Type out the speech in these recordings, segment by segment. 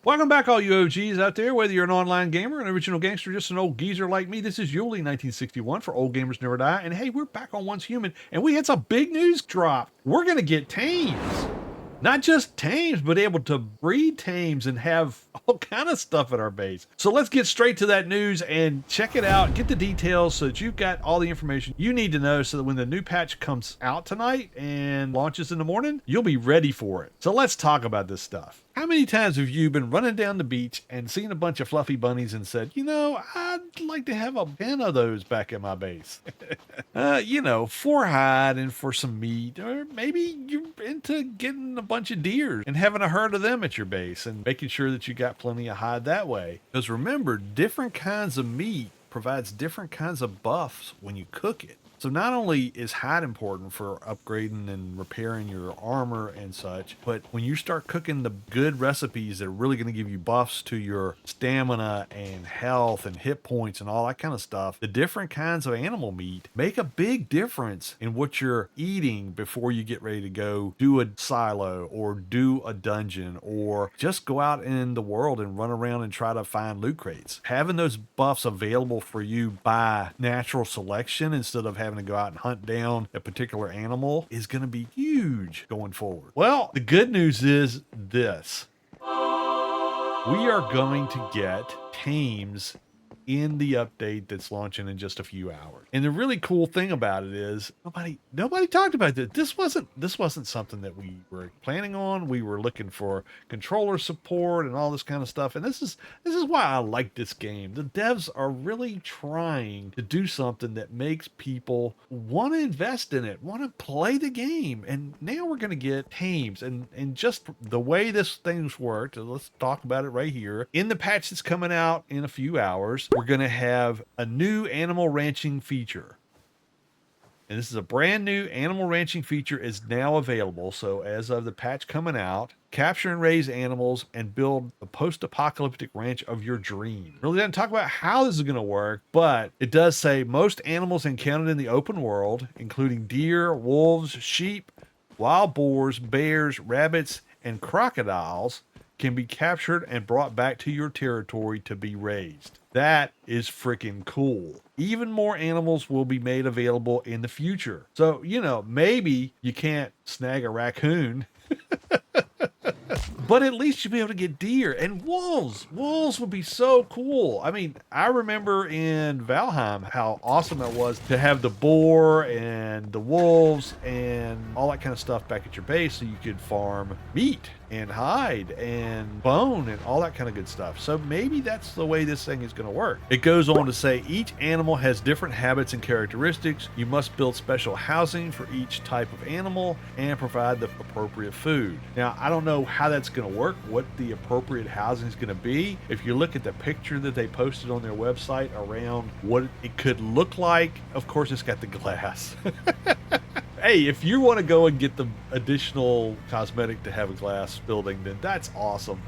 Welcome back, all you OGs out there, whether you're an online gamer, an original gangster, just an old geezer like me. This is Yuli 1961 for Old Gamers Never Die. And hey, we're back on Once Human, and we had some big news drop. We're going to get tames. Not just tames, but able to breed tames and have all kind of stuff at our base. So let's get straight to that news and check it out. Get the details so that you've got all the information you need to know so that when the new patch comes out tonight and launches in the morning, you'll be ready for it. So let's talk about this stuff. How many times have you been running down the beach and seen a bunch of fluffy bunnies and said, you know, I'd like to have a 10 of those back at my base? For hide and for some meat, or maybe you're into getting a bunch of deer and having a herd of them at your base and making sure that you got plenty of hide that way. Because remember, different kinds of meat provides different kinds of buffs when you cook it. So not only is hide important for upgrading and repairing your armor and such, but when you start cooking the good recipes that are really going to give you buffs to your stamina and health and hit points and all that kind of stuff, the different kinds of animal meat make a big difference in what you're eating before you get ready to go do a silo or do a dungeon or just go out in the world and run around and try to find loot crates. Having those buffs available for you by natural selection instead of having to go out and hunt down a particular animal is going to be huge going forward. Well, the good news is this. We are going to get tames in the update that's launching in just a few hours. And the really cool thing about it is nobody talked about this. This wasn't something that we were planning on. We were looking for controller support and all this kind of stuff. And this is why I like this game. The devs are really trying to do something that makes people want to invest in it, want to play the game. And now we're going to get tames and just the way this thing's worked. Let's talk about it right here. In the patch that's coming out in a few hours, we're going to have a new animal ranching feature. And this is a brand new animal ranching feature is now available. So as of the patch coming out, capture and raise animals and build the post-apocalyptic ranch of your dream. Really doesn't talk about how this is going to work, but it does say most animals encountered in the open world, including deer, wolves, sheep, wild boars, bears, rabbits, and crocodiles, can be captured and brought back to your territory to be raised. That is freaking cool. Even more animals will be made available in the future. So, maybe you can't snag a raccoon, but at least you'll be able to get deer and wolves. Wolves would be so cool. I mean, I remember in Valheim how awesome it was to have the boar and the wolves and all that kind of stuff back at your base so you could farm meat and hide and bone and all that kind of good stuff. So maybe that's the way this thing is going to work. It goes on to say each animal has different habits and characteristics. You must build special housing for each type of animal and provide the appropriate food. Now, I don't know how that's going to work, what the appropriate housing is going to be. If you look at the picture that they posted on their website around what it could look like, of course, it's got the glass. Hey, if you want to go and get the additional cosmetic to have a glass building, then that's awesome.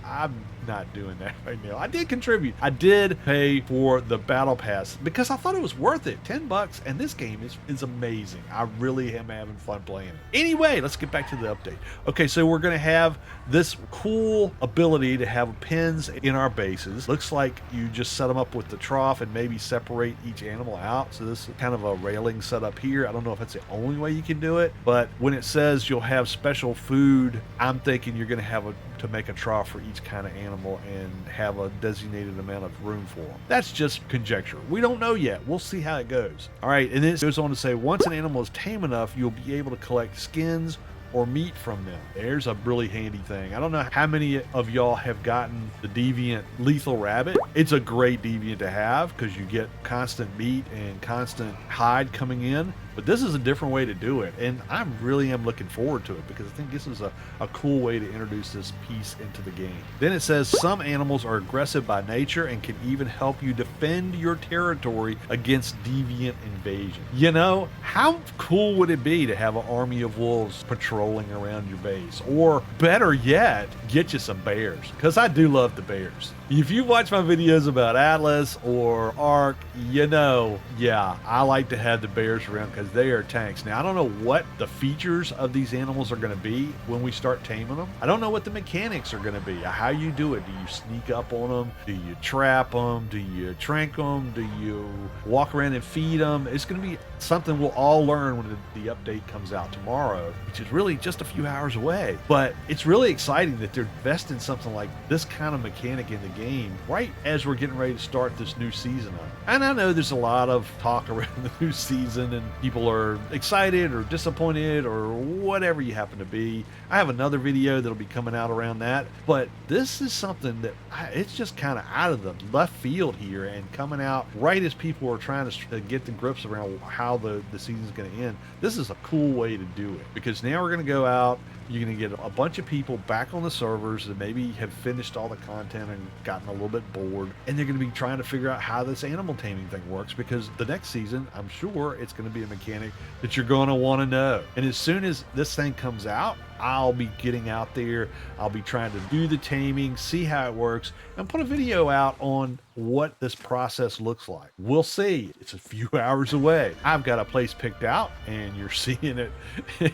I'm not doing that right now. I did contribute. I did pay for the battle pass because I thought it was worth it. $10, and this game is amazing. I really am having fun playing it. Anyway, let's get back to the update. Okay, so we're going to have this cool ability to have pens in our bases. Looks like you just set them up with the trough and maybe separate each animal out. So this is kind of a railing set up here. I don't know if that's the only way you can do it, but when it says you'll have special food, I'm thinking you're going to have to make a trough for each kind of animal and have a designated amount of room for them. That's just conjecture. We don't know yet. We'll see how it goes. All right, and then it goes on to say once an animal is tame enough, you'll be able to collect skins or meat from them. There's a really handy thing. I don't know how many of y'all have gotten the deviant lethal rabbit. It's a great deviant to have because you get constant meat and constant hide coming in. But this is a different way to do it, and I really am looking forward to it because I think this is a cool way to introduce this piece into the game. Then it says some animals are aggressive by nature and can even help you defend your territory against deviant invasion. You know, how cool would it be to have an army of wolves patrolling around your base? Or better yet, get you some bears, because I do love the bears. If you watch my videos about Atlas or Ark, you know, yeah, I like to have the bears around because because they are tanks. Now, I don't know what the features of these animals are going to be when we start taming them. I don't know what the mechanics are going to be, how you do it. Do you sneak up on them? Do you trap them? Do you trank them? Do you walk around and feed them? It's going to be something we'll all learn when the update comes out tomorrow, which is really just a few hours away. But it's really exciting that they're investing something like this kind of mechanic in the game right as we're getting ready to start this new season up. And I know there's a lot of talk around the new season and people are excited or disappointed or whatever you happen to be. I have another video that'll be coming out around that, but this is something that it's just kind of out of the left field here and coming out right as people are trying to get the grips around how the season's going to end. This is a cool way to do it, because now we're going to go out. You're going to get a bunch of people back on the servers that maybe have finished all the content and gotten a little bit bored, and they're going to be trying to figure out how this animal taming thing works, because the next season, I'm sure it's going to be a mechanic that you're going to want to know. And as soon as this thing comes out, I'll be getting out there. I'll be trying to do the taming, see how it works, and put a video out on what this process looks like. We'll see. It's a few hours away. I've got a place picked out, and you're seeing it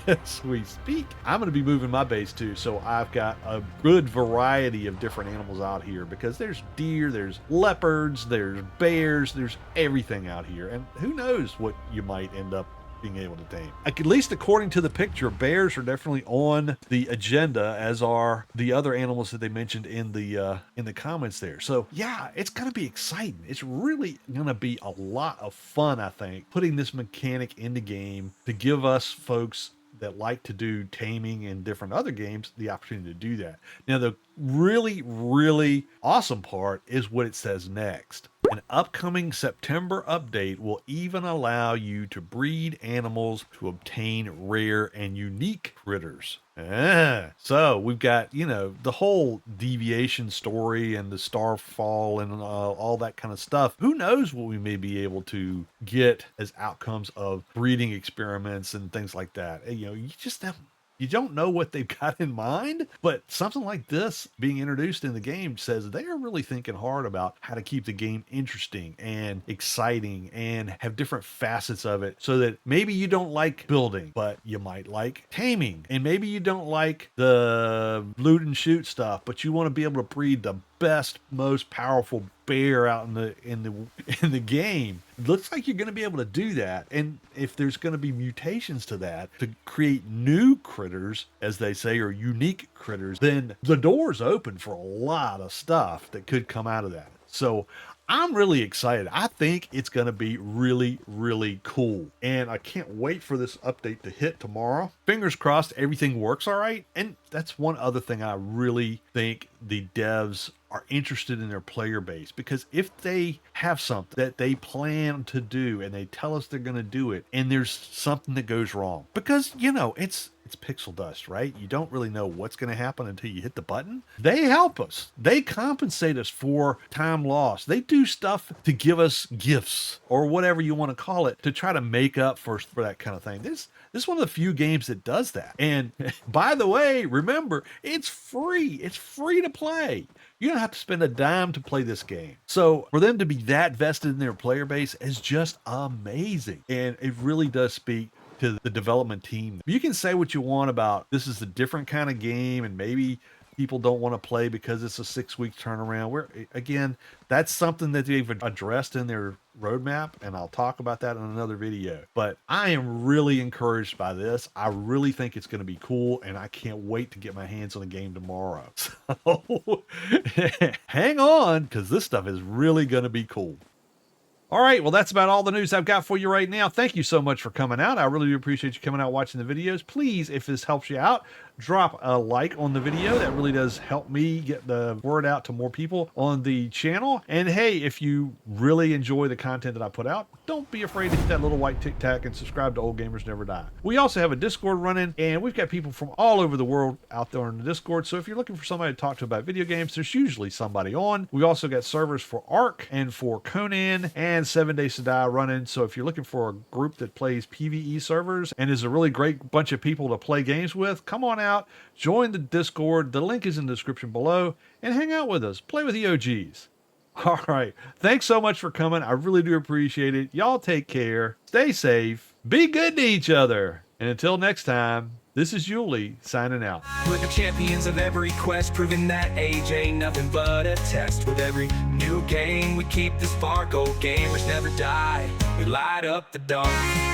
as we speak. I'm going to be moving my base too, so I've got a good variety of different animals out here, because there's deer, there's leopards, there's bears, there's everything out here, and who knows what you might end up being able to tame. At least according to the picture, bears are definitely on the agenda, as are the other animals that they mentioned in the comments there. So yeah, it's gonna be exciting. It's really gonna be a lot of fun, I think, putting this mechanic in the game to give us folks that like to do taming and different other games the opportunity to do that. Now, the really, really awesome part is what it says next. An upcoming September update will even allow you to breed animals to obtain rare and unique critters. So we've got, the whole deviation story and the starfall and all that kind of stuff. Who knows what we may be able to get as outcomes of breeding experiments and things like that. You just have You don't know what they've got in mind, but something like this being introduced in the game says they are really thinking hard about how to keep the game interesting and exciting and have different facets of it, so that maybe you don't like building, but you might like taming. And maybe you don't like the loot and shoot stuff, but you want to be able to breed the best, most powerful bear out in the game. It looks like you're going to be able to do that. And if there's going to be mutations to that to create new critters, as they say, or unique critters, then the door's open for a lot of stuff that could come out of that. So I'm really excited. I think it's going to be really, really cool. And I can't wait for this update to hit tomorrow. Fingers crossed everything works all right. And that's one other thing I really think the devs are interested in their player base, because if they have something that they plan to do and they tell us they're going to do it, and there's something that goes wrong, because it's pixel dust, right? You don't really know what's going to happen until you hit the button. They help us. They compensate us for time lost. They do stuff to give us gifts or whatever you want to call it to try to make up for that kind of thing. This is one of the few games that does that. And by the way, remember, it's free. It's free to play. You don't have to spend a dime to play this game. So for them to be that vested in their player base is just amazing. And it really does speak to the development team. You can say what you want about this is a different kind of game, and maybe people don't want to play because it's a 6-week turnaround. Where again, that's something that they've addressed in their roadmap, and I'll talk about that in another video. But I am really encouraged by this. I really think it's going to be cool, and I can't wait to get my hands on the game tomorrow. So hang on, because this stuff is really going to be cool. All right, well, that's about all the news I've got for you right now. Thank you so much for coming out. I really do appreciate you coming out watching the videos. Please, if this helps you out, drop a like on the video. That really does help me get the word out to more people on the channel. And hey, if you really enjoy the content that I put out, don't be afraid to hit that little white tic tac and subscribe to Old Gamers Never Die. We also have a Discord running, and we've got people from all over the world out there in the Discord. So if you're looking for somebody to talk to about video games, there's usually somebody on. We also got servers for Ark and for Conan and 7 Days to Die running. So if you're looking for a group that plays PvE servers and is a really great bunch of people to play games with, come on out, join the Discord. The link is in the description below, and hang out with us. Play with the OGs. All right. Thanks so much for coming. I really do appreciate it. Y'all take care. Stay safe. Be good to each other. And until next time, this is Julie signing out. We're the champions of every quest, proving that age ain't nothing but a test. With every new game, we keep the spark. Old gamers never die. We light up the dark.